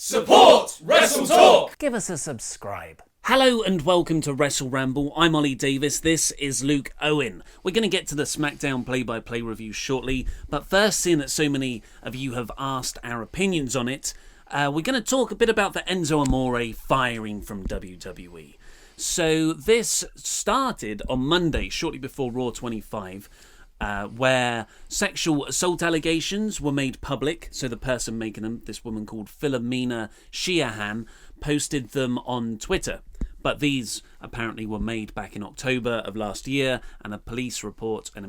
Support WrestleTalk! Give us a subscribe. Hello and welcome to WrestleRamble. I'm Ollie Davis, this is Luke Owen. We're going to get to the SmackDown play-by-play review shortly, but first, seeing that so many of you have asked our opinions on it, we're going to talk a bit about the Enzo Amore firing from WWE. So this started on Monday, shortly before Raw 25, where sexual assault allegations were made public. So the person making them, this woman called Philomena Sheahan, posted them on Twitter. But these apparently were made back in October of last year, and a police report, a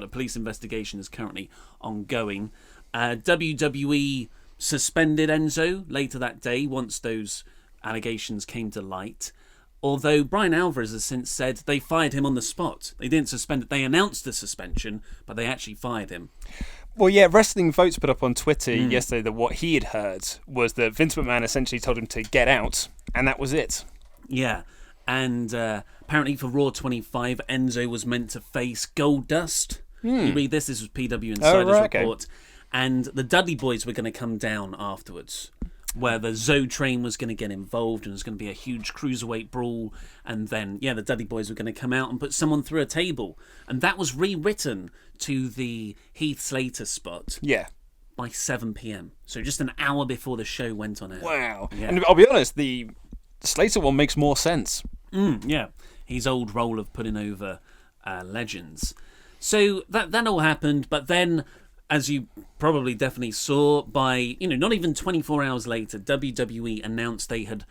police investigation is currently ongoing. WWE suspended Enzo later that day once those allegations came to light. Although Brian Alvarez has since said they fired him on the spot. They didn't suspend it. They announced the suspension, but they actually fired him. Well, yeah, Wrestling Votes put up on Twitter yesterday that what he had heard was that Vince McMahon essentially told him to get out, and that was it. Yeah, and apparently for Raw 25, Enzo was meant to face Goldust. You read this was PW Insider's report. And the Dudley Boys were going to come down afterwards, where the Zoe train was going to get involved and it was going to be a huge cruiserweight brawl. And then, the Dudley Boys were going to come out and put someone through a table. And that was rewritten to the Heath Slater spot by 7 p.m. So just an hour before the show went on air. Wow. Yeah. And I'll be honest, the Slater one makes more sense. His old role of putting over legends. So that all happened, but then, as you probably definitely saw, by, not even 24 hours later, WWE announced they had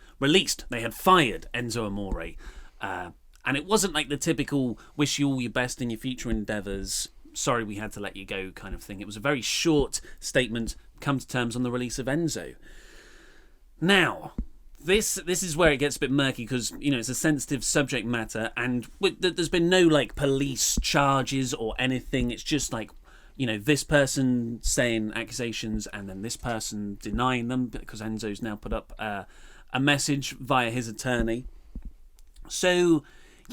fired Enzo Amore. And it wasn't like the typical wish you all your best in your future endeavours, sorry we had to let you go kind of thing. It was a very short statement, come to terms on the release of Enzo. Now, this is where it gets a bit murky because, it's a sensitive subject matter and there's been no, police charges or anything. It's just this person saying accusations and then this person denying them because Enzo's now put up a message via his attorney. So,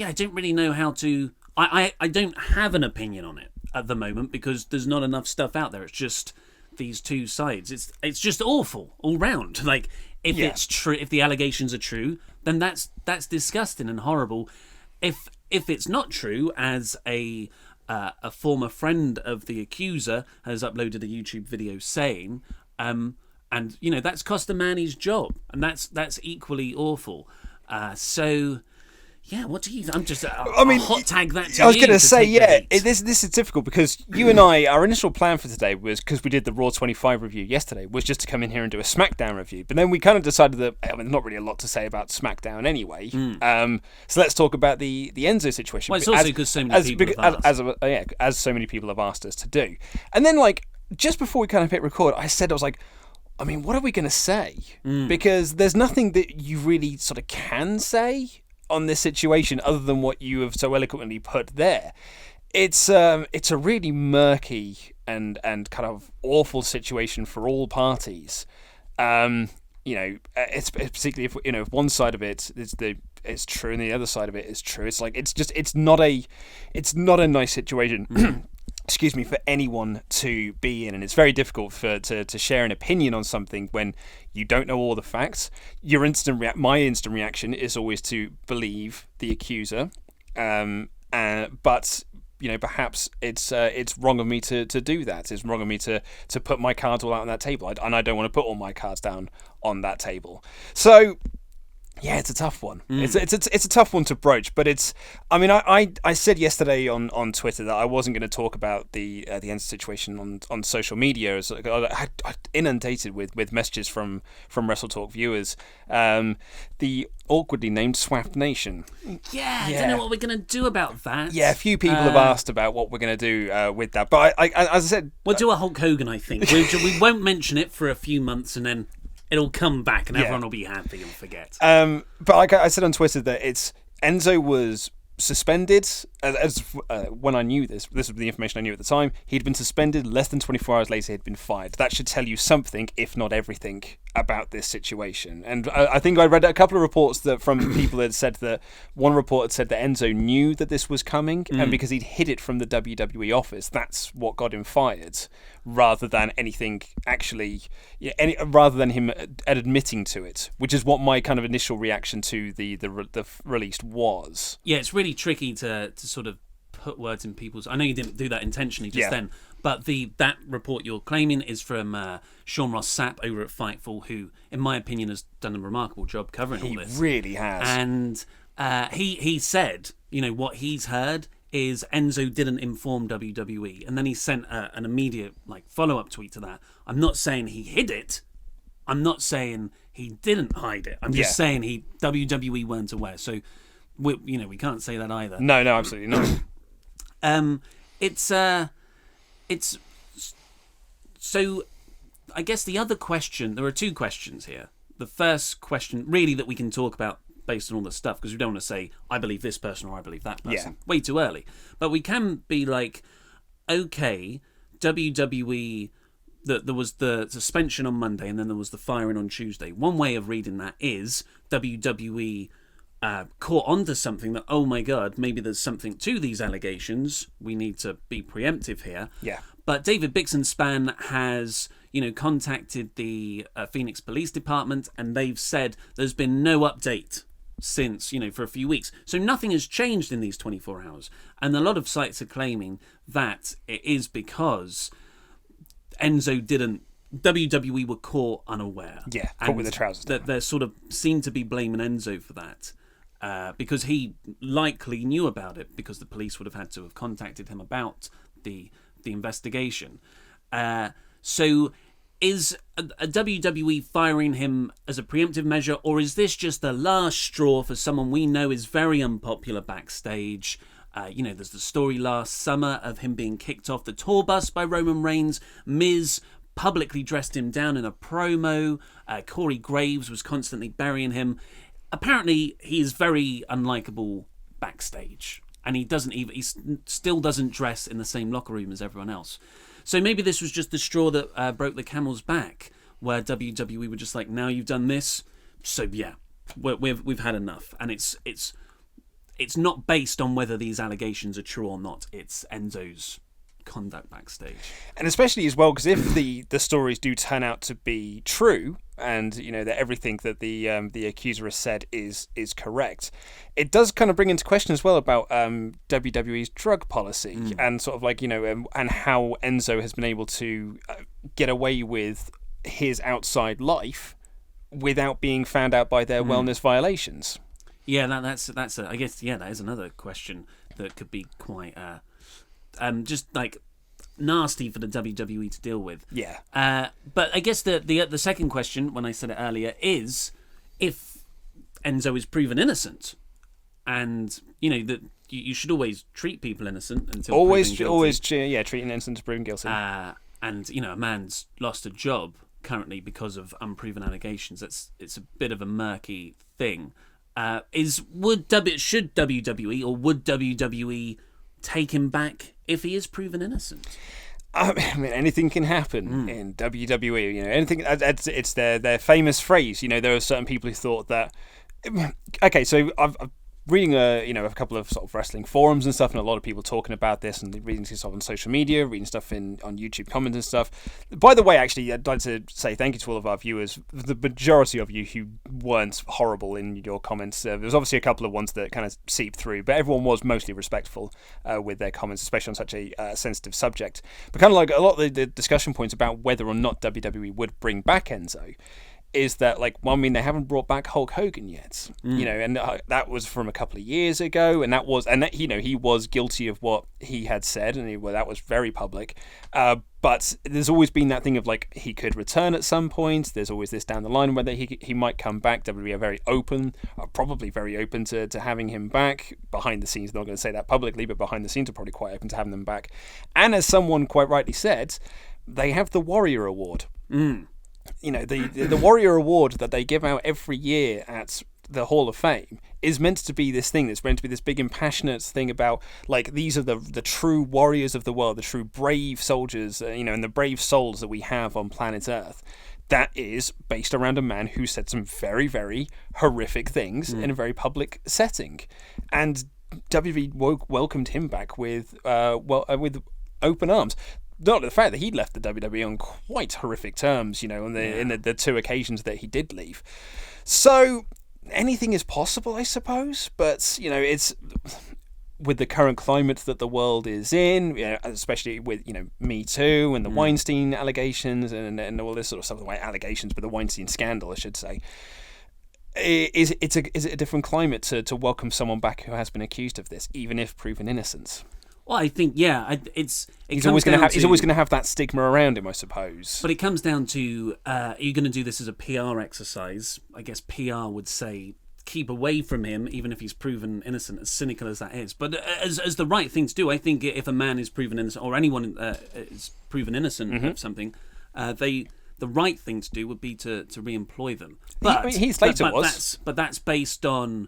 I don't really know how to... I don't have an opinion on it at the moment because there's not enough stuff out there. It's just these two sides. It's just awful all round. If it's true, if the allegations are true, then that's disgusting and horrible. If it's not true, as a former friend of the accuser has uploaded a YouTube video saying, and that's cost a man his job, and that's equally awful. What do you? I'm just. Hot tag that. To I was going to say, this is difficult because you and I, our initial plan for today was, because we did the Raw 25 review yesterday, was just to come in here and do a SmackDown review. But then we kind of decided that there's not really a lot to say about SmackDown anyway. So let's talk about the Enzo situation. Well, it's also because so many people have asked. As so many people have asked us to do. And then, just before we kind of hit record, I was like, what are we going to say? Because there's nothing that you really sort of can say on this situation other than what you have so eloquently put there. It's a really murky and kind of awful situation for all parties. It's particularly if one side of it it's true and the other side of it is true. It's not a nice situation. Excuse me, for anyone to be in, and it's very difficult to share an opinion on something when you don't know all the facts. My instant reaction is always to believe the accuser, but perhaps it's wrong of me to do that. It's wrong of me to put my cards all out on that table, and I don't want to put all my cards down on that table. So. Yeah, it's a tough one. It's a tough one to broach, but I said yesterday on Twitter that I wasn't going to talk about the Enzo situation on social media. As I inundated with messages from WrestleTalk viewers. The awkwardly named SWAT Nation. I don't know what we're going to do about that. Yeah, a few people have asked about what we're going to do with that, but I as I said, we'll do a Hulk Hogan. I think we won't mention it for a few months, and then it'll come back and everyone will be happy and forget. But like I said on Twitter that Enzo was suspended. When I knew this was the information I knew at the time. He'd been suspended. Less than 24 hours later, he'd been fired. That should tell you something, if not everything, about this situation. And I think I read a couple of reports that from people that had said that one report had said that Enzo knew that this was coming, and because he'd hid it from the WWE office, that's what got him fired, rather than anything actually, rather than him admitting to it, which is what my kind of initial reaction to the release was. Yeah, it's really tricky to sort of put words in people's... I know you didn't do that intentionally just then, but that report you're claiming is from Sean Ross Sapp over at Fightful, who, in my opinion, has done a remarkable job covering all this. He really has. And he said, what he's heard is Enzo didn't inform WWE, and then he sent an immediate follow-up tweet to that. I'm not saying he hid it. I'm not saying he didn't hide it. I'm just saying WWE weren't aware. So we can't say that either. No, absolutely not. It's so I guess the other question, there are two questions here. The first question really that we can talk about based on all this stuff, because we don't want to say I believe this person or I believe that person. Way too early. But we can be like, okay, WWE, there was the suspension on Monday and then there was the firing on Tuesday. One way of reading that is WWE caught onto something that, oh my God, maybe there's something to these allegations. We need to be preemptive here. Yeah. But David Bixenspan has, contacted the Phoenix Police Department, and they've said there's been no update since, for a few weeks. So nothing has changed in these 24 hours. And a lot of sites are claiming that it is because Enzo didn't... WWE were caught unaware. Yeah, caught with the trousers down. They're sort of seem to be blaming Enzo for that. Because he likely knew about it, because the police would have had to have contacted him about the investigation. So is a WWE firing him as a preemptive measure, or is this just the last straw for someone we know is very unpopular backstage? There's the story last summer of him being kicked off the tour bus by Roman Reigns. Miz publicly dressed him down in a promo. Corey Graves was constantly burying him. Apparently, he is very unlikable backstage, and he still doesn't dress in the same locker room as everyone else. So maybe this was just the straw that broke the camel's back, where WWE were just like, now you've done this, so yeah, we've had enough. And it's not based on whether these allegations are true or not. It's Enzo's conduct backstage, and especially as well because if the stories do turn out to be true, and that everything that the accuser has said is correct, it does kind of bring into question as well about WWE's drug policy and sort of and how Enzo has been able to get away with his outside life without being found out by their wellness violations. Yeah, that's I guess that is another question that could be quite just nasty for the WWE to deal with. Yeah. But I guess the second question, when I said it earlier, is if Enzo is proven innocent, and that you should always treat people innocent until proven guilty. Treating innocent to proven guilty. And a man's lost a job currently because of unproven allegations. It's a bit of a murky thing. Should WWE or would WWE take him back if he is proven innocent? I mean, anything can happen in WWE. Anything. It's their famous phrase. There are certain people who thought that. Okay, so I've reading a couple of sort of wrestling forums and stuff, and a lot of people talking about this, and reading stuff on social media, reading stuff on YouTube comments and stuff. By the way, actually, I'd like to say thank you to all of our viewers. The majority of you who weren't horrible in your comments. There was obviously a couple of ones that kind of seeped through, but everyone was mostly respectful with their comments, especially on such a sensitive subject. But kind of like a lot of the discussion points about whether or not WWE would bring back Enzo is that, they haven't brought back Hulk Hogan yet, and that was from a couple of years ago, and he was guilty of what he had said, and that was very public. But there's always been that thing of he could return at some point. There's always this down the line whether he might come back. WWE are very open, probably very open to having him back. Behind the scenes, not going to say that publicly, but behind the scenes are probably quite open to having them back. And as someone quite rightly said, they have the Warrior Award. The Warrior Award that they give out every year at the Hall of Fame is meant to be this thing. That's meant to be this big impassionate thing about like these are the true warriors of the world, the true brave soldiers, and the brave souls that we have on planet Earth. That is based around a man who said some very, very horrific things in a very public setting, and WWE welcomed him back with open arms. Not the fact that he left the WWE on quite horrific terms, in the 2 occasions that he did leave. So anything is possible, I suppose. But it's with the current climate that the world is in, especially with Me Too and the Weinstein allegations and all this sort of stuff. The allegations, but the Weinstein scandal, I should say. Is it a different climate to welcome someone back who has been accused of this, even if proven innocent? Well, I think he's always going to have that stigma around him, I suppose. But it comes down to are you going to do this as a PR exercise? I guess PR would say keep away from him, even if he's proven innocent, as cynical as that is. But as the right thing to do, I think if a man is proven innocent or anyone is proven innocent of something, the right thing to do would be to re-employ them. But Heath Slater was. But that's based on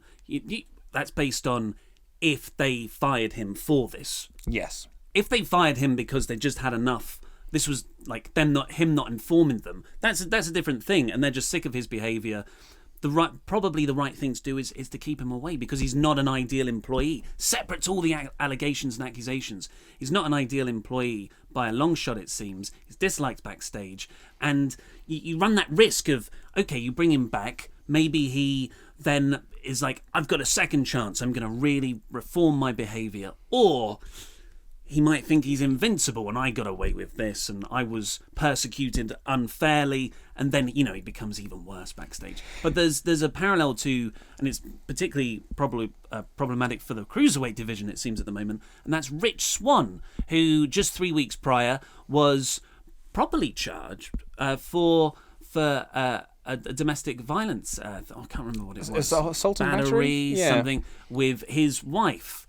if they fired him for this. Yes. If they fired him because they just had enough, this was like him not informing them. That's a different thing, and they're just sick of his behaviour. Probably the right thing to do is to keep him away, because he's not an ideal employee. Separate to all the allegations and accusations, he's not an ideal employee by a long shot. It seems he's disliked backstage, and you run that risk of, okay, you bring him back, maybe he then is like, I've got a second chance, I'm going to really reform my behaviour, or he might think he's invincible and I got away with this and I was persecuted unfairly, and then he becomes even worse backstage. But there's a parallel to, and it's particularly problematic for the cruiserweight division, it seems, at the moment, and that's Rich Swann, who just 3 weeks prior was properly charged for a domestic violence. I can't remember what it was. Assault and battery, something with his wife.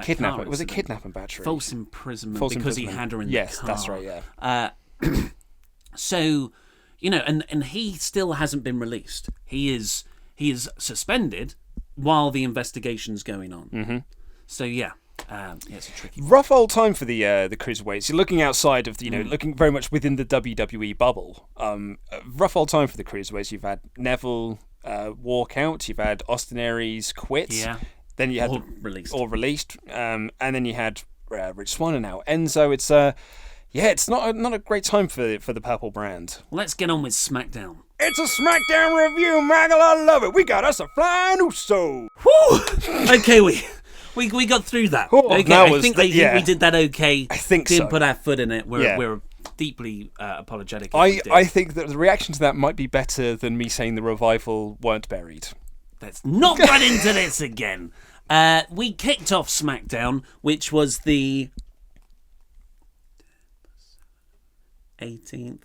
Kidnapping. Was it kidnap and battery? False imprisonment because he had her in the car. Yes, that's right. Yeah. So, and he still hasn't been released. He is suspended while the investigation's going on. Mm-hmm. So yeah. It's a tricky one. Rough old time for the cruiserweights. You're looking outside of looking very much within the WWE bubble. Rough old time for the cruiserweights. You've had Neville walk out. You've had Austin Aries quit. Yeah. Then you had released. And then you had Rich Swann and now Enzo. It's not a great time for the purple brand. Let's get on with SmackDown. It's a SmackDown review, Maggle. I love it. We got us a flying Uso. Woo! Okay, we got through that. Okay, I think we did that okay. I think Didn't put our foot in it. We're deeply apologetic. I think that the reaction to that might be better than me saying the Revival weren't buried. Let's not run into this again. We kicked off SmackDown, which was the 18th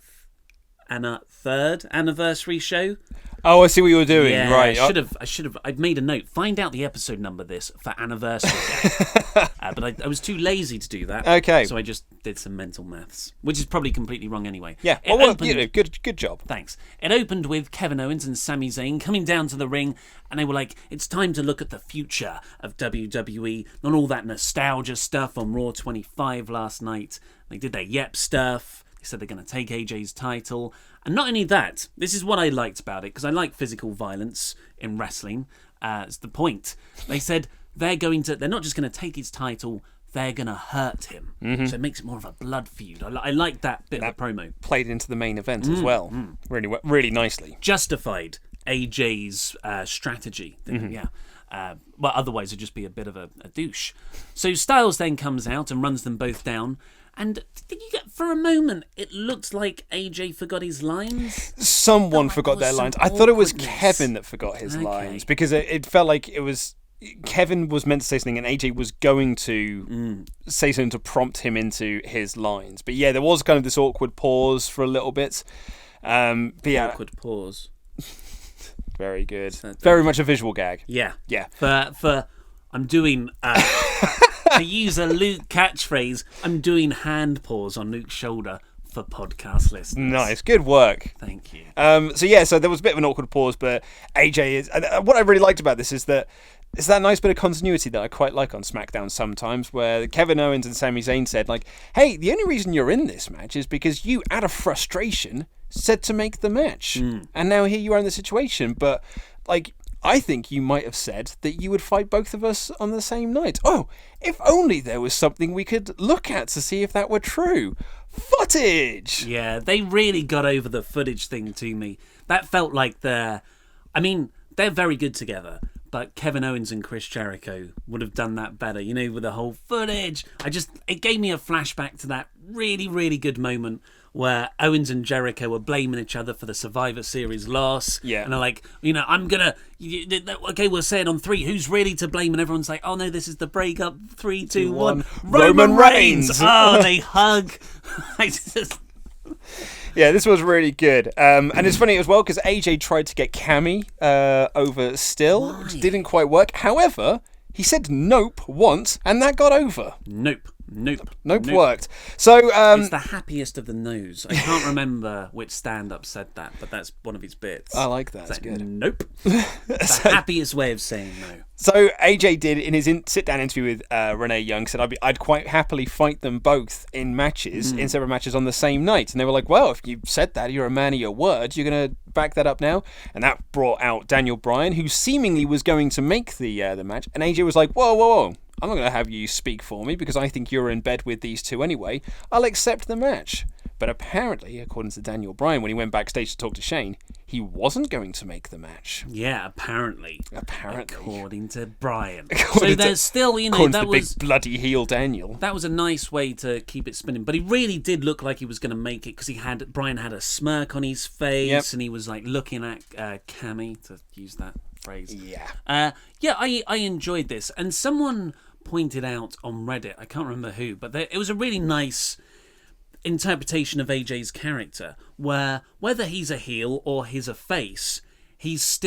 and 3rd anniversary show. Oh, I see what you were doing. Yeah, right. I should have. I'd made a note. Find out the episode number for anniversary. But I was too lazy to do that. Okay. So I just did some mental maths, which is probably completely wrong anyway. Yeah. Good job. Thanks. It opened with Kevin Owens and Sami Zayn coming down to the ring, and they were like, "It's time to look at the future of WWE, not all that nostalgia stuff on Raw 25 last night." They did their Yep stuff. They said they're going to take AJ's title. And not only that, this is what I liked about it, because I like physical violence in wrestling. It's the point. They said they're not just going to take his title, they're going to hurt him. Mm-hmm. So it makes it more of a blood feud. I like that bit of the promo. Played into the main event as well. Really, really nicely. Justified AJ's strategy. Mm-hmm. Yeah. Well, otherwise it'd just be a bit of a douche. So Styles then comes out and runs them both down. And did you get, for a moment, it looked like AJ forgot his lines? Someone forgot their lines. I thought it was Kevin that forgot his lines, because it felt like it was Kevin was meant to say something and AJ was going to say something to prompt him into his lines. But yeah, there was kind of this awkward pause for a little bit. Awkward pause. Very good. Very much a visual gag. Yeah. Yeah. For I'm doing... to use a Luke catchphrase, I'm doing hand paws on Luke's shoulder for podcast listeners. Nice, good work. Thank you. So there was a bit of an awkward pause, but AJ is. What I really liked about this is that it's that nice bit of continuity that I quite like on SmackDown sometimes, where Kevin Owens and Sami Zayn said, like, hey, the only reason you're in this match is because you, out of frustration, said to make the match. And now here you are in the situation. But, like, I think you might have said that you would fight both of us on the same night. Oh, if only there was something we could look at to see if that were true. Footage! Yeah, they really got over the footage thing to me. That felt like they're very good together. But Kevin Owens and Chris Jericho would have done that better, with the whole footage. It gave me a flashback to that really, really good moment where Owens and Jericho were blaming each other for the Survivor Series loss. Yeah. And they're like, okay, we'll say it on 3. Who's really to blame? And everyone's like, oh no, this is the breakup. 3, 2, 1. Roman Reigns! Oh, they hug. Yeah, this was really good. And it's funny as well because AJ tried to get Cammy over still, which didn't quite work. However, he said nope once, and that got over. Nope Worked. So it's the happiest of the no's. I can't remember which stand-up said that, but that's one of his bits. I like that. It's That's like, good. Nope. The happiest way of saying no. So AJ did in his sit-down interview with Renee Young said I'd quite happily fight them both in matches, in separate matches on the same night. And they were like, well, if you said that, you're a man of your word. You're going to back that up now. And that brought out Daniel Bryan, who seemingly was going to make the match. And AJ was like, whoa. I'm not going to have you speak for me because I think you're in bed with these two anyway. I'll accept the match. But apparently, according to Daniel Bryan, when he went backstage to talk to Shane, he wasn't going to make the match. Yeah, apparently. According to Bryan. So there's still, according that to the was... big bloody heel Daniel. That was a nice way to keep it spinning. But he really did look like he was going to make it because Bryan had a smirk on his face and he was like looking at Cammy, to use that phrase. Yeah. I enjoyed this. And someone pointed out on Reddit, I can't remember who, but it was a really nice interpretation of AJ's character where whether he's a heel or he's a face, he's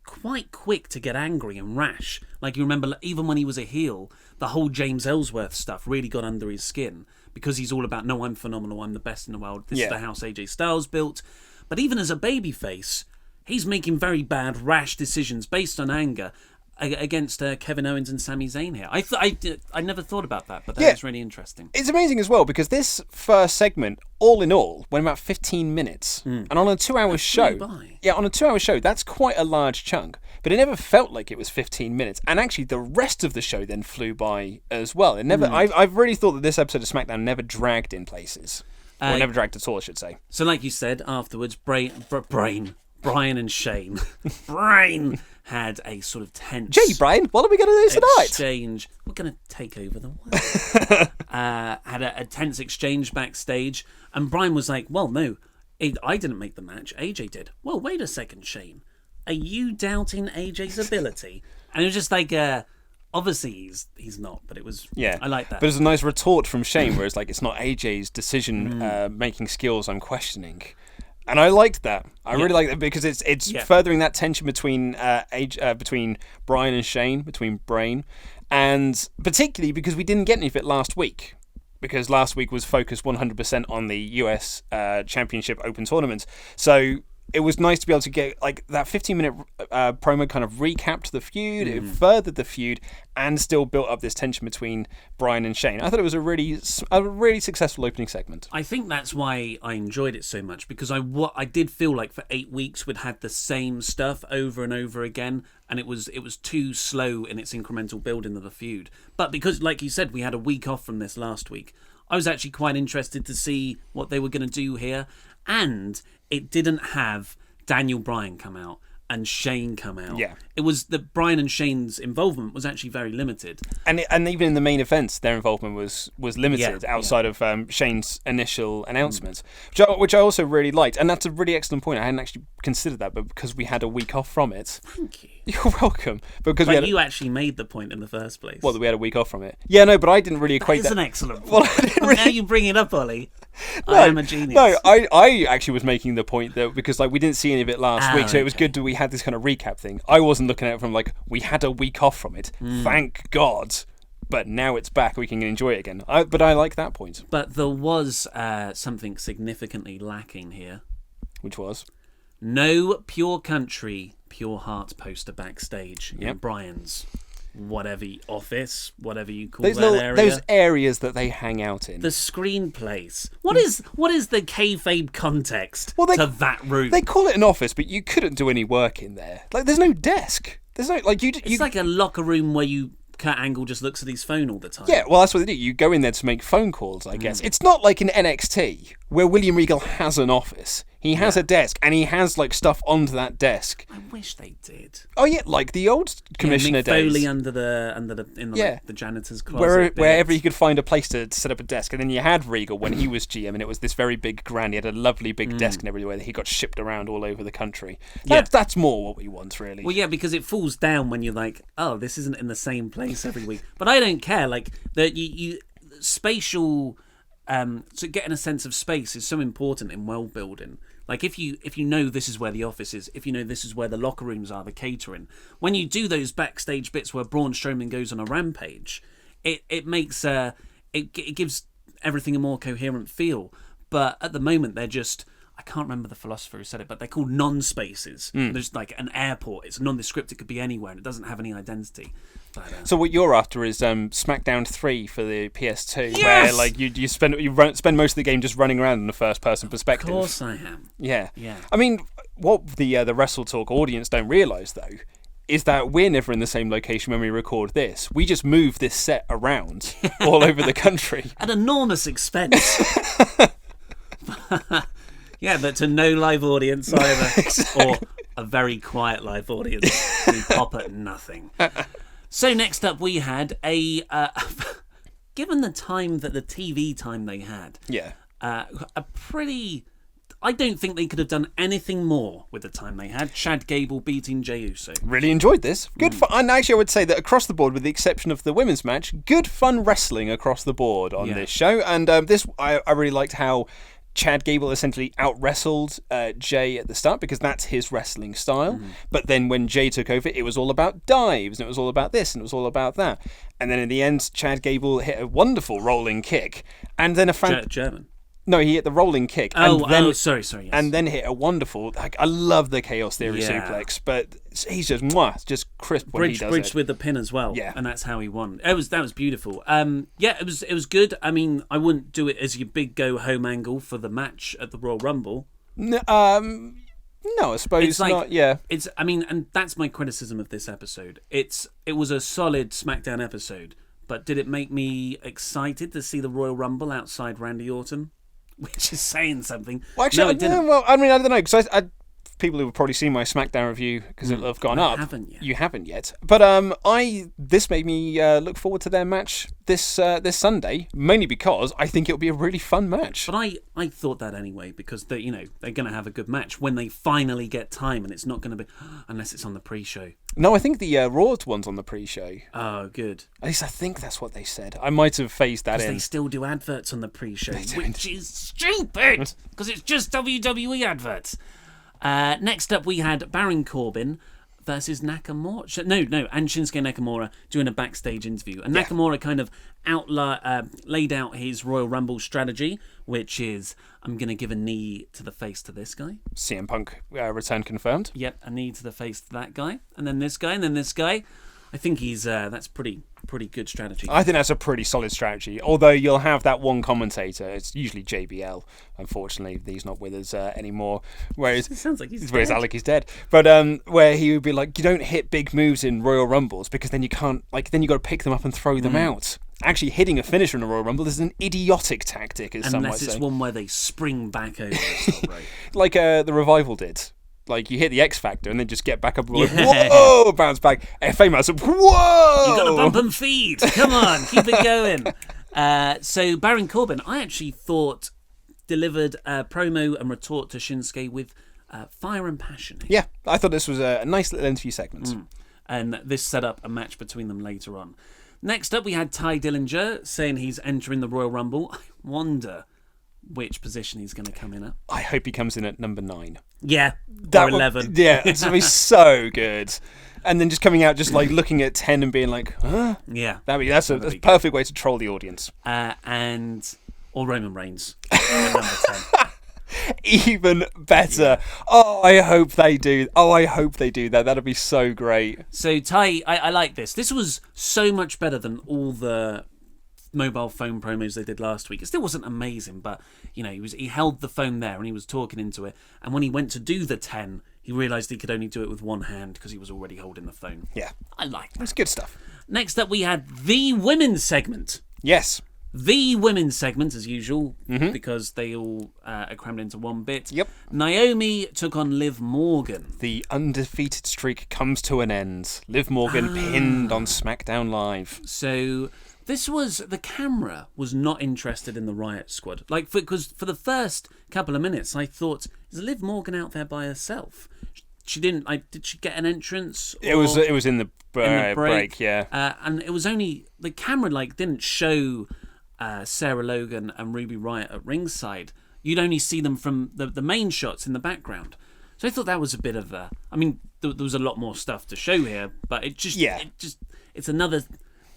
quite quick to get angry and rash. Like, you remember, even when he was a heel, the whole James Ellsworth stuff really got under his skin because he's all about, no, I'm phenomenal, I'm the best in the world, this is the house AJ Styles built. But even as a babyface, he's making very bad, rash decisions based on anger against Kevin Owens and Sami Zayn here. I never thought about that, but that is really interesting. It's amazing as well because this first segment, all in all, went about 15 minutes. And on a 2-hour show, on a 2-hour show, that's quite a large chunk. But it never felt like it was 15 minutes. And actually, the rest of the show then flew by as well. It never. I've really thought that this episode of SmackDown never dragged in places. Or never dragged at all, I should say. So like you said, afterwards, Bryan and Shane. Bryan had a sort of tense... Gee, Bryan, what are we going to do tonight? Exchange. We're going to take over the world. Had a tense exchange backstage. And Bryan was like, well, no, I didn't make the match. AJ did. Well, wait a second, Shane. Are you doubting AJ's ability? And it was just like... obviously, he's not, but it was... Yeah. I like that. But it was a nice retort from Shane, where it's like, it's not AJ's decision-making skills I'm questioning. And I liked that. I really like that because it's furthering that tension between Bryan and Shane, between Brain, and particularly because we didn't get any of it last week. Because last week was focused 100% on the US Championship Open Tournament. So it was nice to be able to get like that 15-minute promo kind of recapped the feud, it furthered the feud, and still built up this tension between Bryan and Shane. I thought it was a really successful opening segment. I think that's why I enjoyed it so much, because I did feel like for 8 weeks we'd had the same stuff over and over again, and it was too slow in its incremental building of the feud. But because, like you said, we had a week off from this last week, I was actually quite interested to see what they were going to do here, and it didn't have Daniel Bryan come out and Shane come out. Yeah. It was that Bryan and Shane's involvement was actually very limited. And even in the main events, their involvement was limited outside of Shane's initial announcements, which I also really liked. And that's a really excellent point. I hadn't actually considered that, but because we had a week off from it. Thank you. You're welcome. Because you actually made the point in the first place. Well, that we had a week off from it. Yeah, no, but I didn't really equate that. That's an excellent point. Now you bring it up, Ollie. No, I am a genius. No, I actually was making the point that because we didn't see any of it last week, so it was good that we had this kind of recap thing. I wasn't looking at it from we had a week off from it. Thank God. but now it's back. We can enjoy it again. But I like that point. But there was something significantly lacking here. Which was? No Pure Country, Pure Heart poster backstage in Yep. Brian's whatever whatever you call Those that area. those areas that they hang out in. The screenplays. What is the kayfabe context to that room? They call it an office, but you couldn't do any work in there. Like, there's no desk. There's no like you. It's like a locker room where Kurt Angle just looks at his phone all the time. Yeah, well, that's what they do. You go in there to make phone calls, I guess. It's not like in NXT where William Regal has an office. He has a desk, and he has like stuff onto that desk. I wish they did. Oh yeah, like the old commissioner Mick Foley days, under the like, the janitor's closet. wherever he could find a place to set up a desk. And then you had Regal when he was GM, and it was this very big grand. He had a lovely big desk and everywhere that he got shipped around all over the country. That's more what we want, really. Well, yeah, because it falls down when you're like, oh, this isn't in the same place every week. But I don't care. Like that, you spatial. So getting a sense of space is so important in world building. Like if you know this is where the office is, if you know this is where the locker rooms are, the catering. When you do those backstage bits where Braun Strowman goes on a rampage, it makes it gives everything a more coherent feel. But at the moment they're just, I can't remember the philosopher who said it, but they're called non-spaces. There's like an airport. It's nondescript. It could be anywhere, and it doesn't have any identity. But, so what you're after is SmackDown 3 for the PS2, Yes! where like you spend most of the game just running around in a first-person perspective. Of course I am. Yeah. Yeah. I mean, what the WrestleTalk audience don't realise though is that we're never in the same location when we record this. We just move this set around all over the country at enormous expense. Yeah, but to no live audience either, Exactly. or a very quiet live audience who pop at nothing. So next up, we had a given the time that the TV time they had, a pretty. I don't think they could have done anything more with the time they had. Chad Gable beating Jey Uso. Really enjoyed this. Good fun. And actually, I would say that across the board, with the exception of the women's match, good fun wrestling across the board on this show. And I really liked how Chad Gable essentially out-wrestled Jey at the start because that's his wrestling style. But then when Jey took over, it was all about dives, and it was all about this, and it was all about that. And then in the end, Chad Gable hit a wonderful rolling kick. And then German. No, he hit the rolling kick. Sorry. Yes. And then hit a wonderful. Like, I love the Chaos Theory suplex, but he's just crisp when he does bridged it. with the pin as well. Yeah, and that's how he won. That was beautiful. It was good. I mean, I wouldn't do it as your big go home angle for the match at the Royal Rumble. No, I suppose It's like, not. Yeah, and that's my criticism of this episode. It was a solid SmackDown episode, but did it make me excited to see the Royal Rumble outside Randy Orton? Which is saying something. Well, actually, no, it didn't. I don't know, because people who have probably seen my SmackDown review because it'll have gone up. Haven't yet. You haven't yet, but this made me look forward to their match this Sunday, mainly because I think it'll be a really fun match. But I thought that anyway, because they're going to have a good match when they finally get time, and it's not going to be unless it's on the pre-show. No, I think the Raw one's on the pre-show. Oh, good. At least I think that's what they said. I might have phased that in. They still do adverts on the pre-show, which is stupid, because it's just WWE adverts. Next up, we had Baron Corbin versus Nakamura. And Shinsuke Nakamura doing a backstage interview. And Nakamura kind of laid out his Royal Rumble strategy, which is, I'm going to give a knee to the face to this guy. CM Punk return confirmed. Yep, a knee to the face to that guy. And then this guy, and then this guy. I think that's pretty good strategy. I think that's a pretty solid strategy. Although you'll have that one commentator, it's usually JBL. Unfortunately, he's not with us anymore. Whereas it sounds like he's dead. Whereas Alec is dead. But where he would be like, you don't hit big moves in Royal Rumbles because then you can't. Like then you got to pick them up and throw them out. Actually, hitting a finisher in a Royal Rumble is an idiotic tactic, as some might say. Unless it's one where they spring back over. Right. Like the Revival did. Like, you hit the X Factor and then just get back up and like, whoa, bounce back. FA mouse, whoa! You got to bump and feed. Come on, keep it going. So Baron Corbin, I actually thought delivered a promo and retort to Shinsuke with fire and passion. Yeah, I thought this was a nice little interview segment. And this set up a match between them later on. Next up, we had Ty Dillinger saying he's entering the Royal Rumble. I wonder which position he's going to come in at. I hope he comes in at number 9. Yeah, That or 11. Yeah, it's going to be so good. and then just coming out just like looking at 10 and being like, huh? Yeah. That's a perfect way to troll the audience. Or Roman Reigns. Number 10. Even better. Yeah. Oh, I hope they do. That. That'd be so great. So, Ty, I like this. This was so much better than all the mobile phone promos they did last week. It still wasn't amazing, but he held the phone there and he was talking into it. And when he went to do the 10, he realised he could only do it with one hand because he was already holding the phone. Yeah, I like that. That's good stuff. Next up, we had the women's segment. Yes. The women's segment, as usual, because they all are crammed into one bit. Yep. Naomi took on Liv Morgan. The undefeated streak comes to an end. Liv Morgan pinned on SmackDown Live. So the camera was not interested in the Riot Squad. Because for the first couple of minutes, I thought, is Liv Morgan out there by herself? She didn't. Did she get an entrance? It was in the break, yeah. And it was only the camera didn't show Sarah Logan and Ruby Riott at ringside. You'd only see them from the main shots in the background. So I thought that was a bit of a... I mean, there was a lot more stuff to show here, but it's another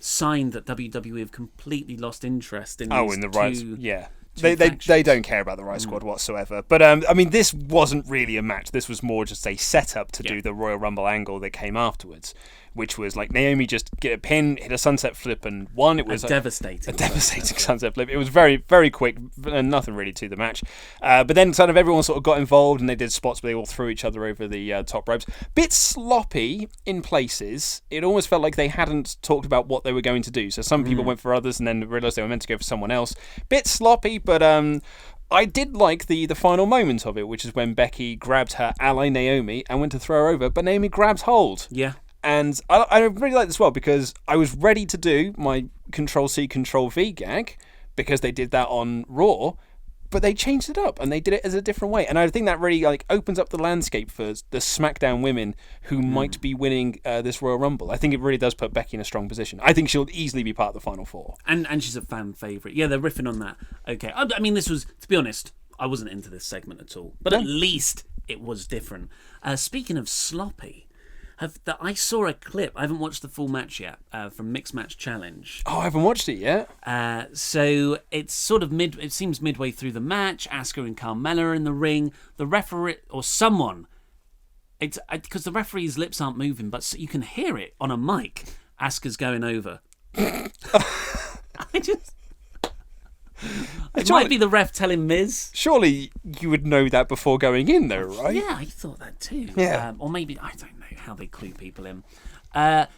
sign that WWE have completely lost interest in in the Riot. Yeah. They don't care about the Riot Squad whatsoever. But I mean, this wasn't really a match. This was more just a setup to do the Royal Rumble angle that came afterwards, which was like Naomi just get a pin, hit a sunset flip, and won. It was devastating sunset flip. It was very, very quick, and nothing really to the match. But then sort of everyone sort of got involved, and they did spots where they all threw each other over the top ropes. Bit sloppy in places. It almost felt like they hadn't talked about what they were going to do. So some people went for others, and then realised they were meant to go for someone else. Bit sloppy, but I did like the final moment of it, which is when Becky grabbed her ally Naomi and went to throw her over, but Naomi grabbed hold. Yeah. And I really like this as well because I was ready to do my Control-C, Control-V gag because they did that on Raw, but they changed it up and they did it as a different way. And I think that really opens up the landscape for the SmackDown women who might be winning this Royal Rumble. I think it really does put Becky in a strong position. I think she'll easily be part of the Final Four. And she's a fan favourite. Yeah, they're riffing on that. Okay. I mean, this was, to be honest, I wasn't into this segment at all. But at least it was different. Speaking of sloppy... I saw a clip. I haven't watched the full match yet from Mixed Match Challenge. Oh, I haven't watched it yet. So it's sort of it seems midway through the match. Asuka and Carmella are in the ring. The referee or someone, because the referee's lips aren't moving, but you can hear it on a mic. Asuka's going over. It might be the ref telling Miz. Surely you would know that before going in, though, right? Yeah, I thought that too. Yeah. Or maybe, I don't know how they clue people in.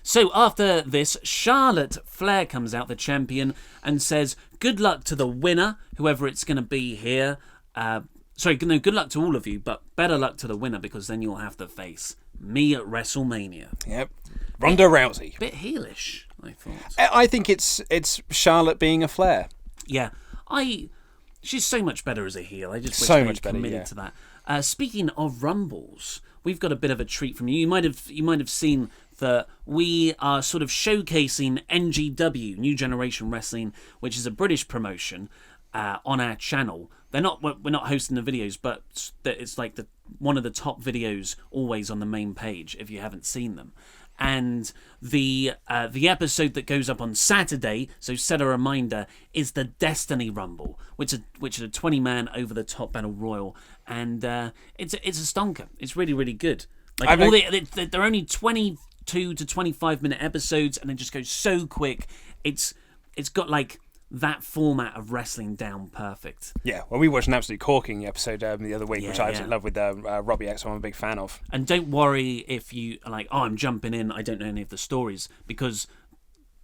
So after this, Charlotte Flair comes out, the champion, and says, good luck to the winner, whoever it's going to be here. Good luck to all of you, but better luck to the winner because then you'll have to face me at WrestleMania. Yep. Ronda Rousey. Bit heelish, I thought. I think it's Charlotte being a Flair. Yeah. She's so much better as a heel. I just wish so they much better, committed to that. Speaking of Rumbles, we've got a bit of a treat from you. You might have seen that we are sort of showcasing NGW, New Generation Wrestling, which is a British promotion on our channel. We're not hosting the videos, but it's like one of the top videos always on the main page if you haven't seen them. And the episode that goes up on Saturday, so set a reminder, is the Destiny Rumble, which is a 20-man over-the-top battle royal, and it's a stonker. It's really, really good. They're only 22 to 25-minute episodes, and it just goes so quick. It's got that format of wrestling down perfect. Yeah, well, we watched an absolutely corking episode the other week, which I absolutely love with Robbie X, who I'm a big fan of. And don't worry if you are like, I'm jumping in, I don't know any of the stories, because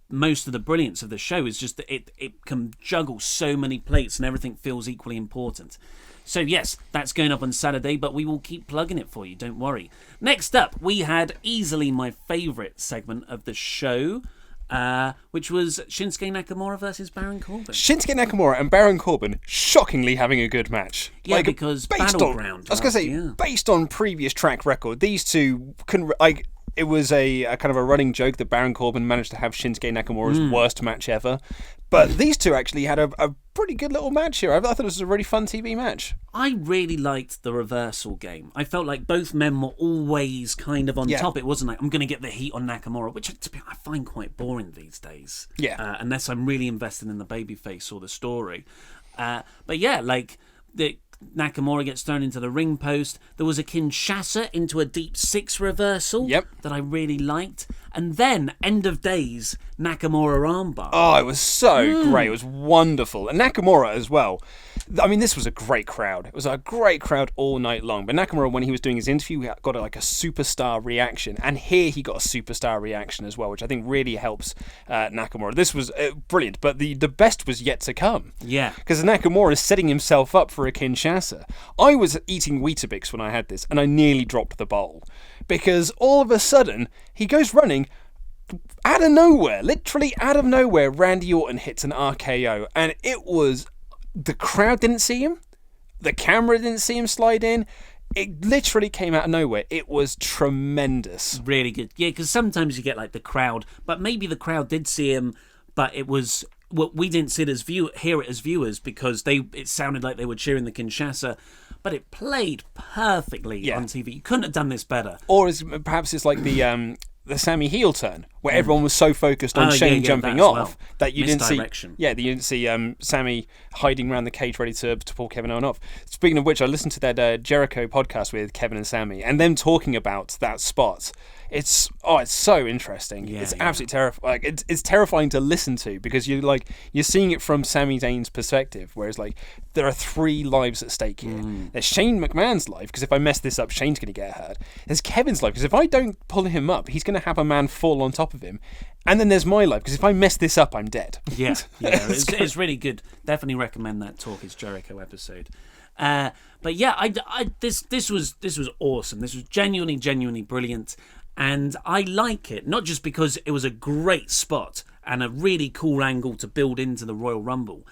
most of the brilliance of the show is just that it can juggle so many plates and everything feels equally important. So yes, that's going up on Saturday, but we will keep plugging it for you, don't worry. Next up, we had easily my favourite segment of the show, which was Shinsuke Nakamura versus Baron Corbin. Shinsuke Nakamura and Baron Corbin shockingly having a good match. Yeah, because Battleground. I was going to say, based on previous track record, these two can it was a kind of a running joke that Baron Corbin managed to have Shinsuke Nakamura's worst match ever. But these two actually had a pretty good little match here. I thought it was a really fun TV match. I really liked the reversal game. I felt like both men were always kind of on top. It wasn't like, I'm going to get the heat on Nakamura, which I find quite boring these days. Yeah. Unless I'm really invested in the babyface or the story. But yeah, like Nakamura gets thrown into the ring post. There was a Kinshasa into a deep six reversal that I really liked. And then, end of days, Nakamura armbar. Oh, it was so great. It was wonderful. And Nakamura as well. I mean, this was a great crowd. It was a great crowd all night long. But Nakamura, when he was doing his interview, he got like a superstar reaction. And here he got a superstar reaction as well, which I think really helps Nakamura. This was brilliant. But the best was yet to come. Yeah. Because Nakamura is setting himself up for a Kinshasa. I was eating Weetabix when I had this, and I nearly dropped the bowl. Because all of a sudden, he goes running. Out of nowhere, literally out of nowhere, Randy Orton hits an RKO. And it was... The crowd didn't see him. The camera didn't see him slide in. It literally came out of nowhere. It was tremendous. Really good. Yeah, because sometimes you get like the crowd, but maybe the crowd did see him, but it was... Well, we didn't see it as hear it as viewers because it sounded like they were cheering the Kinshasa, but it played perfectly on TV. You couldn't have done this better. Or perhaps it's like the Sami heel turn, where everyone was so focused on Shane jumping off that you didn't see. Yeah, you didn't see Sami hiding around the cage ready to pull Kevin Owens off. Speaking of which, I listened to that Jericho podcast with Kevin and Sami, and them talking about that spot. It's so interesting. It's absolutely terrifying. Like it's terrifying to listen to because you're seeing it from Sami Zayn's perspective, whereas like there are 3 lives at stake here. There's Shane McMahon's life because if I mess this up, Shane's going to get hurt. There's Kevin's life because if I don't pull him up, he's going to have a man fall on top of him. And then there's my life because if I mess this up, I'm dead. Yeah, it's really good. Definitely recommend that Talk Is Jericho episode. But yeah, this was awesome. This was genuinely brilliant. And I like it, not just because it was a great spot and a really cool angle to build into the Royal Rumble.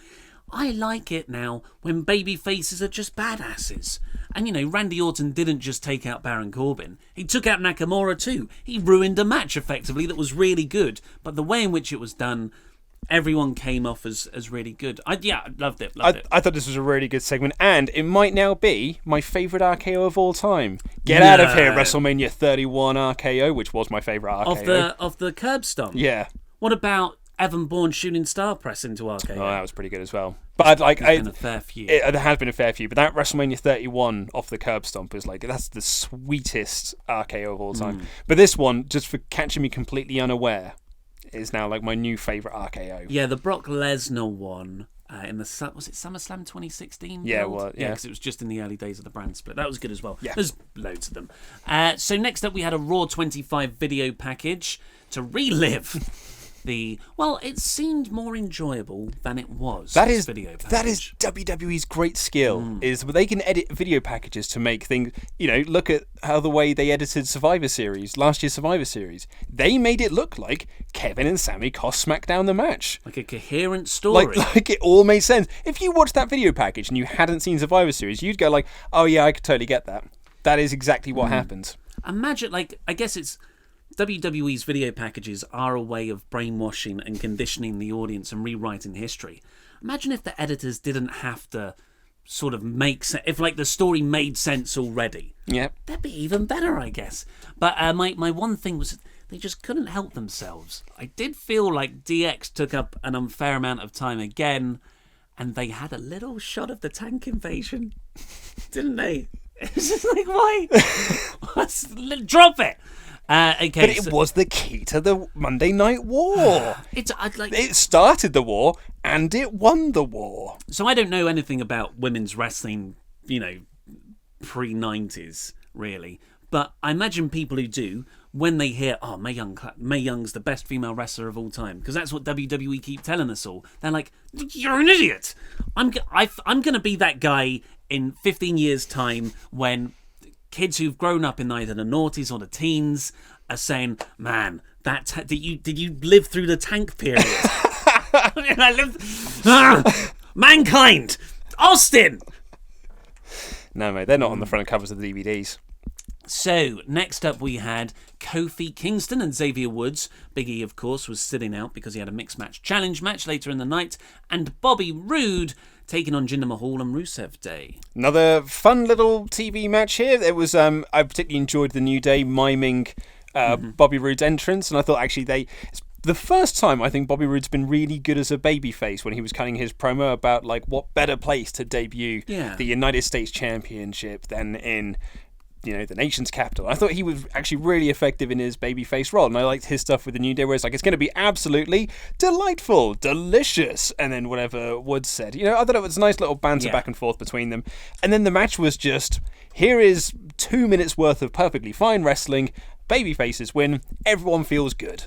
I like it now when baby faces are just badasses. And, Randy Orton didn't just take out Baron Corbin. He took out Nakamura too. He ruined a match, effectively, that was really good. But the way in which it was done, everyone came off as really good. I loved it. I thought this was a really good segment, and it might now be my favourite RKO of all time. Get out of here, WrestleMania 31 RKO, which was my favourite RKO. Of the curb stomp? Yeah. What about Evan Bourne shooting star press into RKO? Oh, that was pretty good as well. But There's been a fair few. There has been a fair few, but that WrestleMania 31 off the curb stomp is that's the sweetest RKO of all time. But this one, just for catching me completely unaware, is now my new favourite RKO. Yeah, the Brock Lesnar one in the was it SummerSlam 2016? Yeah, well, yeah, because it was just in the early days of the brand split. That was good as well. Yeah, there's loads of them. So next up, we had a Raw 25 video package to relive. It seemed more enjoyable than it was. That is WWE's great skill. Is they can edit video packages to make things. Look at how the way they edited last year's Survivor Series. They made it look like Kevin and Sami cost SmackDown the match. Like a coherent story. Like it all made sense. If you watched that video package and you hadn't seen Survivor Series, you'd go oh yeah, I could totally get that. That is exactly what happened. Imagine, I guess it's. WWE's video packages are a way of brainwashing and conditioning the audience and rewriting history. Imagine if the editors didn't have to sort of make sense, if the story made sense already. Yeah. That'd be even better, I guess. But my one thing was they just couldn't help themselves. I did feel like DX took up an unfair amount of time again, and they had a little shot of the tank invasion, didn't they? It's just why? Drop it! Okay, but it was the key to the Monday Night War. It started the war and it won the war. So I don't know anything about women's wrestling, pre-90s, really. But I imagine people who do, when they hear, Mae Young's the best female wrestler of all time, because that's what WWE keep telling us all. They're like, you're an idiot. I'm going to be that guy in 15 years' time when kids who've grown up in either the noughties or the teens are saying, man, did you live through the tank period? Mankind! Austin! No, mate, they're not on the front covers of the DVDs. So, next up we had Kofi Kingston and Xavier Woods. Big E, of course, was sitting out because he had a mixed match challenge match later in the night. And Bobby Roode taking on Jinder Mahal and Rusev Day. Another fun little TV match here. It was I particularly enjoyed the New Day miming Bobby Roode's entrance, and I thought actually it's the first time I think Bobby Roode's been really good as a babyface when he was cutting his promo about like what better place to debut the United States Championship than in the nation's capital. I thought he was actually really effective in his babyface role, and I liked his stuff with the New Day where it's like, it's going to be absolutely delightful, delicious, and then whatever Woods said. I thought it was a nice little banter back and forth between them. And then the match was just, here is 2 minutes worth of perfectly fine wrestling, babyfaces win, everyone feels good.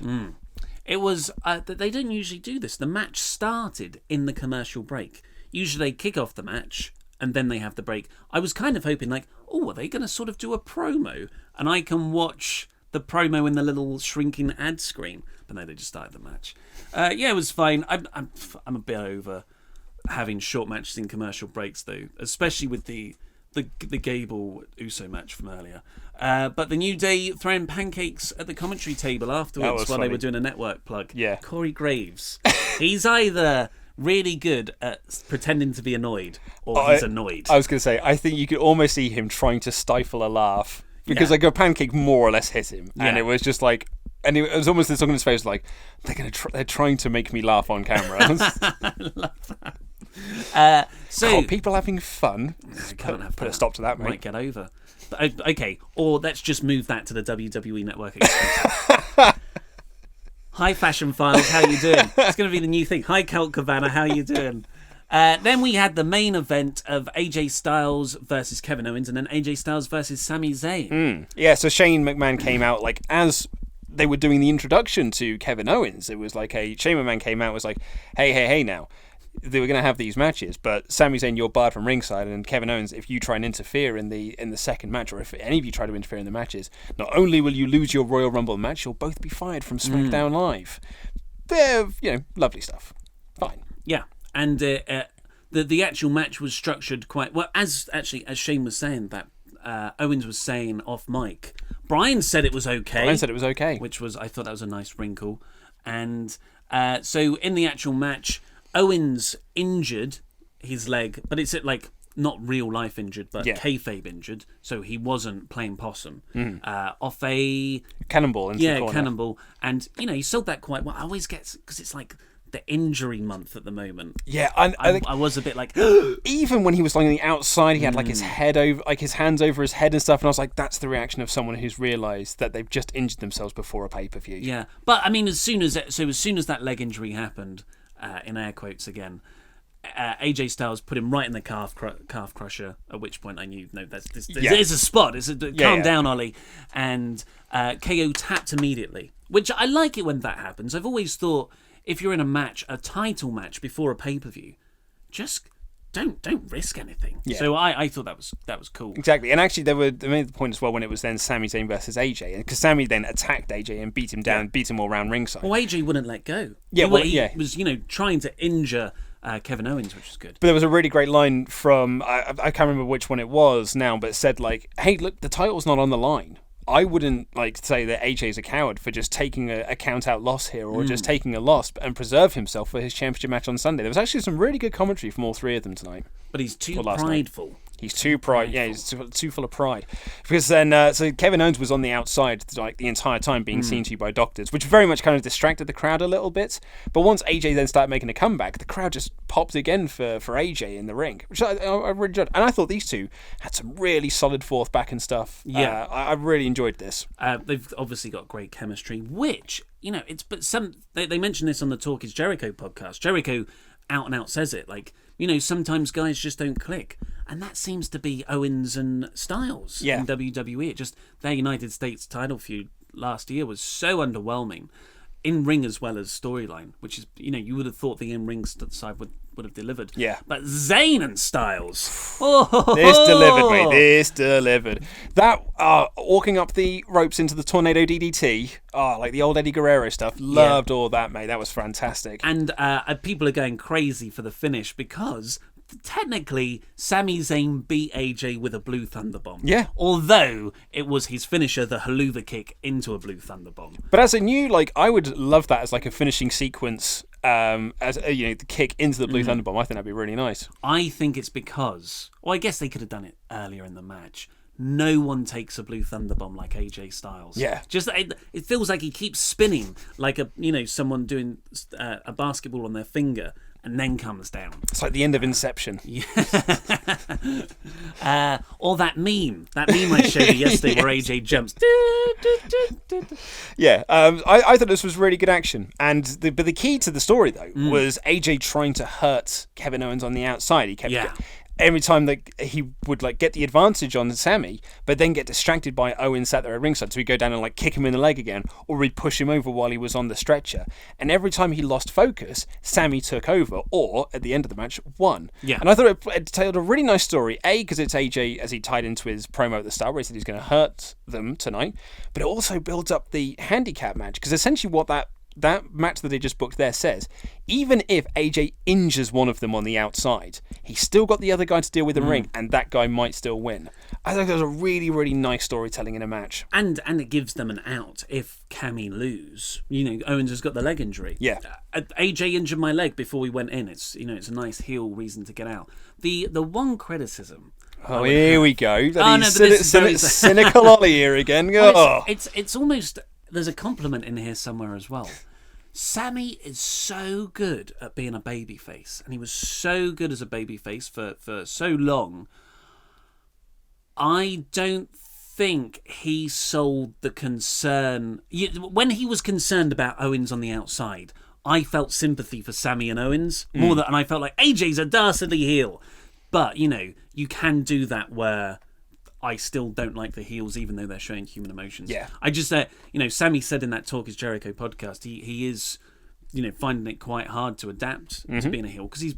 It was, they don't usually do this. The match started in the commercial break. Usually they kick off the match and then they have the break. I was kind of hoping like, are they going to sort of do a promo? And I can watch the promo in the little shrinking ad screen. But no, they just started the match. It was fine. I'm a bit over having short matches in commercial breaks, though, especially with the Gable Uso match from earlier. But the New Day throwing pancakes at the commentary table afterwards while they were doing a network plug. Yeah. Corey Graves. He's either really good at pretending to be annoyed or he's annoyed. I was going to say, I think you could almost see him trying to stifle a laugh because like a pancake more or less hit him. And it was just like, and it was almost this look on his face like, they're trying to make me laugh on camera. I love that. So people having fun. Put a stop to that, mate. Might get over. But, okay, or let's just move that to the WWE Network exclusive. Hi, Fashion Files, how you doing? It's going to be the new thing. Hi, Colt Cabana, how you doing? Then we had the main event of AJ Styles versus Kevin Owens, and then AJ Styles versus Sami Zayn. Yeah, so Shane McMahon came out like as they were doing the introduction to Kevin Owens. It was like Shane McMahon came out and was like, hey now. They were going to have these matches, but Sami Zayn, you're barred from ringside, and Kevin Owens, if you try and interfere in the second match, or if any of you try to interfere in the matches, not only will you lose your Royal Rumble match, you'll both be fired from SmackDown Live. They're, lovely stuff. Fine. Yeah, and the actual match was structured quite well, as Shane was saying that Owens was saying off mic. Brian said it was okay. Which was, I thought that was a nice wrinkle. And so in the actual match, Owens injured his leg, but it's like not real life injured, but kayfabe injured. So he wasn't playing possum off a cannonball. Into the corner. Cannonball, and he sold that quite well. I always get because it's like the injury month at the moment. Yeah, I think I was a bit like even when he was lying on the outside, he had like his head over, like his hands over his head and stuff, and I was like, that's the reaction of someone who's realised that they've just injured themselves before a pay-per-view. Yeah, but I mean, as soon as that leg injury happened. In air quotes again, AJ Styles put him right in the calf crusher, at which point I knew, no, this is a spot. Calm down, Ollie. And KO tapped immediately, which I like it when that happens. I've always thought if you're in a title match before a pay-per-view, just don't risk anything. Yeah. So I thought that was cool. Exactly, and actually they made the point as well when it was then Sami Zayn versus AJ, because Sami then attacked AJ and beat him down, beat him all around ringside. Well, AJ wouldn't let go. Yeah, he was trying to injure Kevin Owens, which was good. But there was a really great line from I can't remember which one it was now, but it said like, "Hey, look, the title's not on the line." I wouldn't say that AJ's a coward for just taking a count-out loss here, or just taking a loss and preserve himself for his championship match on Sunday. There was actually some really good commentary from all three of them tonight. But he's too prideful. He's too prideful. Yeah, he's too full of pride. Because then, so Kevin Owens was on the outside like the entire time being seen to by doctors, which very much kind of distracted the crowd a little bit. But once AJ then started making a comeback, the crowd just popped again for AJ in the ring, which I really enjoyed. And I thought these two had some really solid fourth back and stuff. Yeah, I really enjoyed this. They've obviously got great chemistry, which they mentioned this on the Talk Is Jericho podcast. Jericho out and out says it like, sometimes guys just don't click. And that seems to be Owens and Styles in WWE. Their United States title feud last year was so underwhelming, in ring as well as storyline, which is, you would have thought the in ring side would have delivered. Yeah. But Zayn and Styles. This delivered, mate. This delivered. That walking up the ropes into the tornado DDT, like the old Eddie Guerrero stuff. Loved all that, mate. That was fantastic. And people are going crazy for the finish because technically, Sami Zayn beat AJ with a Blue Thunder Bomb. Yeah. Although it was his finisher, the Haluva kick into a Blue Thunder Bomb. But as a new, like, I would love that as like a finishing sequence, as the kick into the Blue Thunder Bomb. I think that'd be really nice. I think it's because, well, I guess they could have done it earlier in the match. No one takes a Blue Thunder Bomb like AJ Styles. Yeah. Just it feels like he keeps spinning like someone doing a basketball on their finger and then comes down. It's like the end of Inception. Or that meme I showed you yesterday where AJ jumps. Yeah, I thought this was really good action, and but the key to the story though was AJ trying to hurt Kevin Owens on the outside. He kept every time that he would like get the advantage on Sami, but then get distracted by Owens sat there at ringside, so he'd go down and like kick him in the leg again, or he'd push him over while he was on the stretcher. And every time he lost focus, Sami took over, or at the end of the match, won. Yeah. And I thought it told a really nice story. Because it's AJ, as he tied into his promo at the start, where he said he's going to hurt them tonight, but it also builds up the handicap match, because essentially what that match that they just booked there says, even if AJ injures one of them on the outside, he's still got the other guy to deal with in the ring, and that guy might still win. I think that was a really, really nice storytelling in a match. And it gives them an out if Cammy lose. Owens has got the leg injury. Yeah. AJ injured my leg before we went in. It's it's a nice heel reason to get out. The one criticism. Oh, here we go. Very... Cynical Ollie here again. Well, it's almost... There's a compliment in here somewhere as well. Sami is so good at being a babyface, and he was so good as a babyface for so long. I don't think he sold the concern. When he was concerned about Owens on the outside, I felt sympathy for Sami and Owens more than, and I felt like AJ's a dastardly heel. But you can do that where I still don't like the heels, even though they're showing human emotions. Yeah. I just, Sami said in that Talk is Jericho podcast, he is, finding it quite hard to adapt to being a heel, because he's,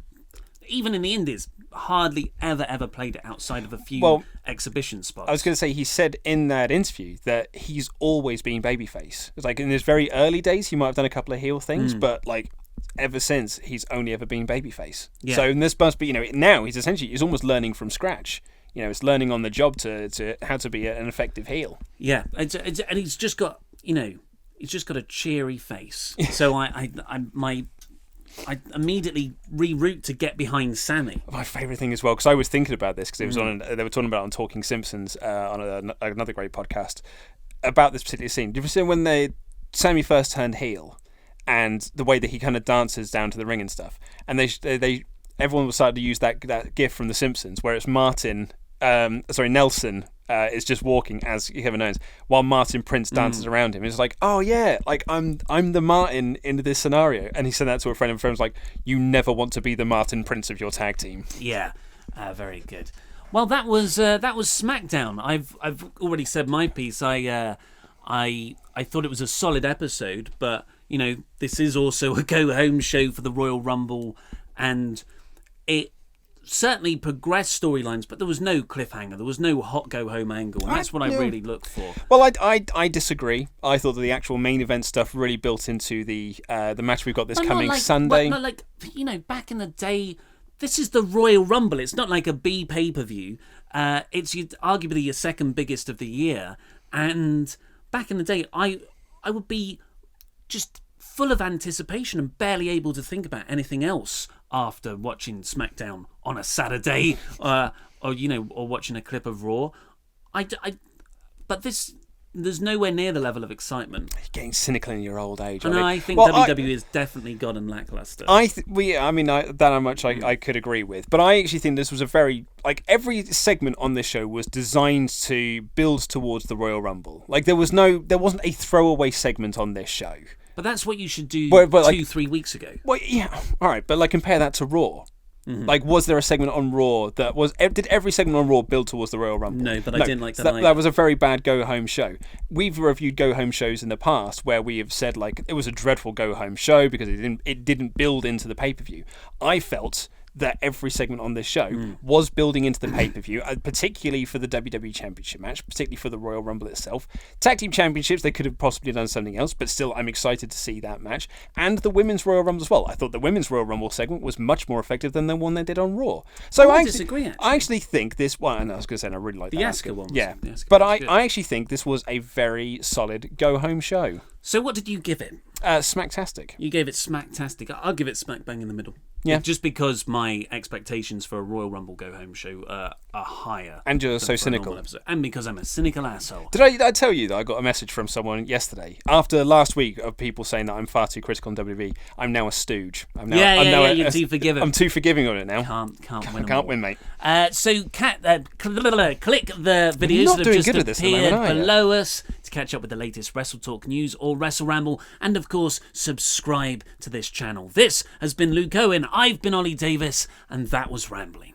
even in the Indies, hardly ever played it outside of a few exhibition spots. I was going to say, he said in that interview that he's always been babyface. It's like in his very early days, he might have done a couple of heel things, but like ever since, he's only ever been babyface. Yeah. So this must be, now he's almost learning from scratch. It's learning on the job to how to be an effective heel. Yeah, and he's just got he's just got a cheery face. So I immediately reroute to get behind Sami. My favourite thing as well, because I was thinking about this, because it was they were talking about it on Talking Simpsons on another great podcast about this particular scene. Do you see when Sami first turned heel, and the way that he kind of dances down to the ring and stuff, and everyone was starting to use that gif from The Simpsons where it's Nelson is just walking as Kevin Owens while Martin Prince dances around him. It's like, oh yeah, like I'm the Martin in this scenario. And he said that to a friend, and a friend was like, you never want to be the Martin Prince of your tag team. Yeah, very good. Well, that was SmackDown. I've already said my piece. I thought it was a solid episode, but this is also a go home show for the Royal Rumble, and it certainly progressed storylines, but there was no cliffhanger. There was no hot go home angle, and that's what I really look for. Well, I disagree. I thought that the actual main event stuff really built into the match we've got this coming Sunday. But not like, back in the day, this is the Royal Rumble. It's not like a B pay-per-view. It's arguably your second biggest of the year, and back in the day, I would be just full of anticipation and barely able to think about anything else after watching SmackDown on a Saturday, or watching a clip of Raw. But there's nowhere near the level of excitement. You're getting cynical in your old age. I think WWE has definitely gotten lackluster. I could agree with, but I actually think this was a very, every segment on this show was designed to build towards the Royal Rumble. There wasn't a throwaway segment on this show. But that's what you should do 2-3 weeks ago. Well, yeah, all right, but compare that to Raw. Was there a segment on Raw did every segment on Raw build towards the Royal Rumble? No, but I didn't like that either. That was a very bad go-home show. We've reviewed go-home shows in the past where we have said, it was a dreadful go-home show because it didn't build into the pay-per-view. I felt that every segment on this show was building into the pay-per-view, particularly for the WWE Championship match, particularly for the Royal Rumble itself. Tag Team Championships, they could have possibly done something else, but still, I'm excited to see that match. And the Women's Royal Rumble as well. I thought the Women's Royal Rumble segment was much more effective than the one they did on Raw. So I disagree, actually. I actually think this one, and I was going to say, I really like the that. Asuka one. Yeah, but I actually think this was a very solid go-home show. So what did you give it? Smacktastic. You gave it smacktastic. I'll give it smack bang in the middle. Yeah. Just because my expectations for a Royal Rumble go home show are higher. And you're than so for a cynical. normal episode. And because I'm a cynical asshole. Did I tell you that I got a message from someone yesterday after last week of people saying that I'm far too critical on WWE? I'm now a stooge. You're too forgiving. I'm too forgiving on it now. Can't win, mate. So click the videos that have just appeared below us to catch up with the latest WrestleTalk news or WrestleRamble, and of course subscribe to this channel. This has been Luke Owen, I've been Ollie Davis, and that was Rambling.